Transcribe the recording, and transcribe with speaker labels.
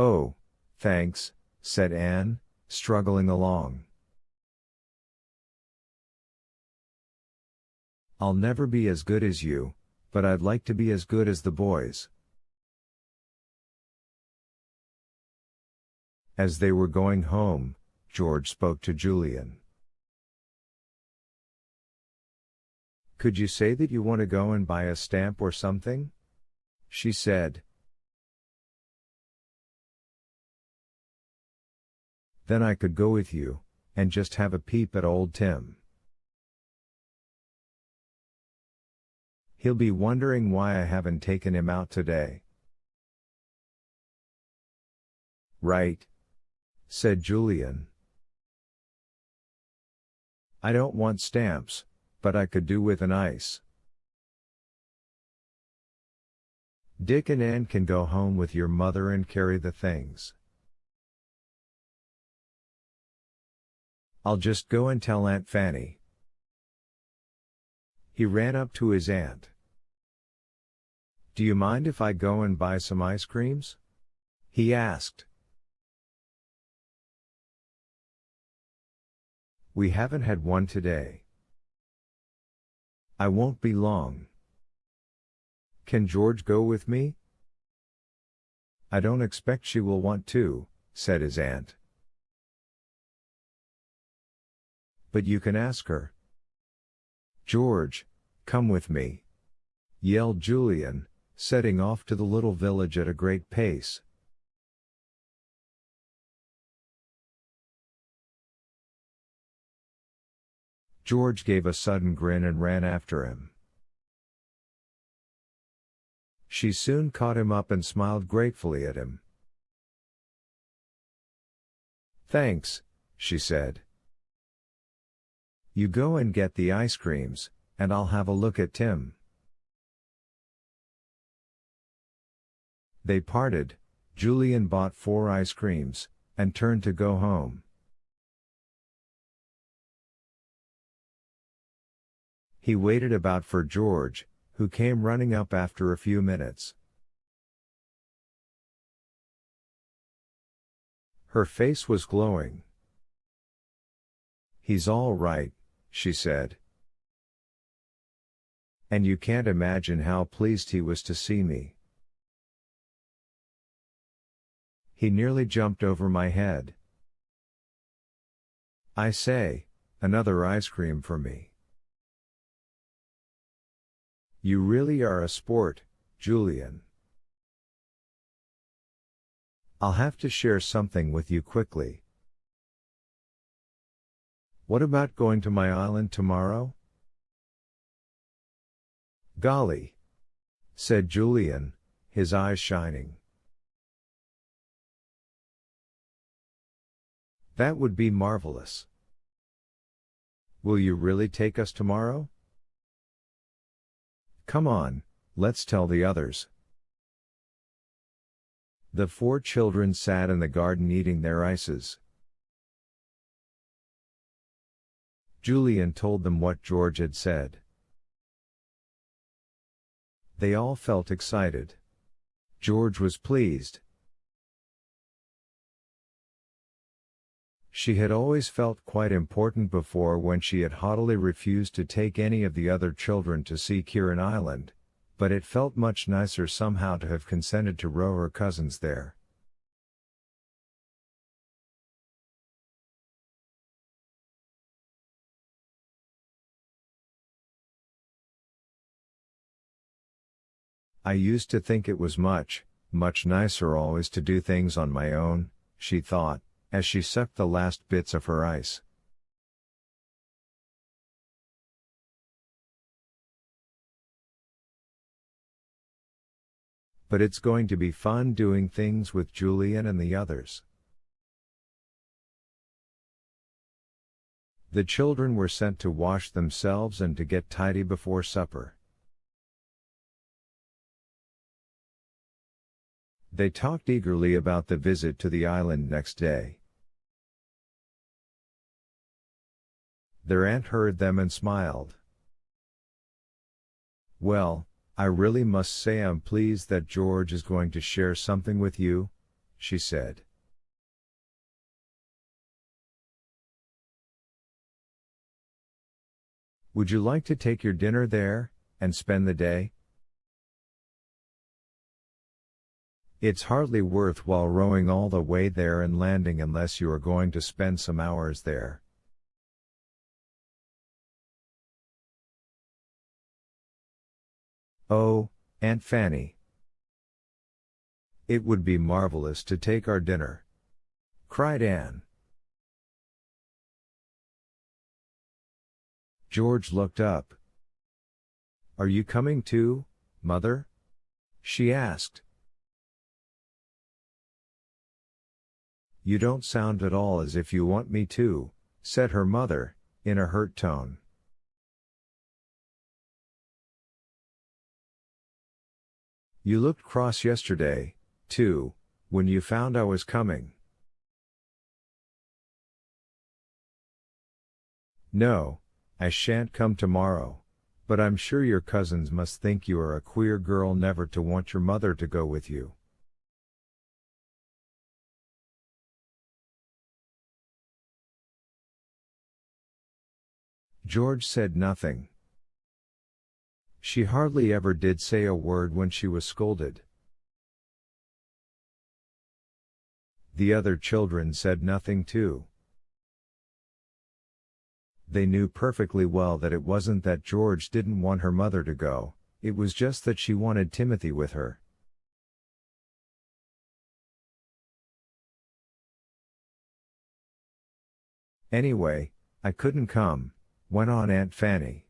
Speaker 1: "Oh, thanks," said Anne, struggling along. "I'll never be as good as you, but I'd like to be as good as the boys." As they were going home, George spoke to Julian. "Could you say that you want to go and buy a stamp or something?" she said. "Then I could go with you, and just have a peep at old Tim. He'll be wondering why I haven't taken him out today." "Right," said Julian. "I don't want stamps, but I could do with an ice." "Dick and Ann can go home with your mother and carry the things. I'll just go and tell Aunt Fanny." He ran up to his aunt. "Do you mind if I go and buy some ice creams?" he asked. "We haven't had one today." "I won't be long." "Can George go with me?" "I don't expect she will want to," said his aunt. "But you can ask her." "George, come with me," yelled Julian, setting off to the little village at a great pace. George gave a sudden grin and ran after him. She soon caught him up and smiled gratefully at him. "Thanks," she said. "You go and get the ice creams, and I'll have a look at Tim." They parted. Julian bought 4 ice creams, and turned to go home. He waited about for George, who came running up after a few minutes. Her face was glowing. "He's all right," she said. "And you can't imagine how pleased he was to see me. He nearly jumped over my head. I say, another ice cream for me." "You really are a sport, Julian." "I'll have to share something with you quickly." "What about going to my island tomorrow?" "Golly," said Julian, his eyes shining. "That would be marvelous." "Will you really take us tomorrow?" "Come on, let's tell the others." The 4 children sat in the garden eating their ices. Julian told them what George had said. They all felt excited. George was pleased. She had always felt quite important before when she had haughtily refused to take any of the other children to see Kieran Island, but it felt much nicer somehow to have consented to row her cousins there. "I used to think it was much, much nicer always to do things on my own," she thought, as she sucked the last bits of her ice. But it's going to be fun doing things with Julian and the others. The children were sent to wash themselves and to get tidy before supper. They talked eagerly about the visit to the island next day. Their aunt heard them and smiled. "Well, I really must say I'm pleased that George is going to share something with you," she said. Would you like to take your dinner there, and spend the day? It's hardly worthwhile rowing all the way there and landing unless you are going to spend some hours there. Oh, Aunt Fanny. It would be marvelous to take our dinner, cried Anne. George looked up. Are you coming too, Mother? She asked. You don't sound at all as if you want me to, said her mother, in a hurt tone. You looked cross yesterday, too, when you found I was coming. No, I shan't come tomorrow, but I'm sure your cousins must think you are a queer girl never to want your mother to go with you. George said nothing. She hardly ever did say a word when she was scolded. The other children said nothing too. They knew perfectly well that it wasn't that George didn't want her mother to go, it was just that she wanted Timothy with her. Anyway, I couldn't come, went on Aunt Fanny.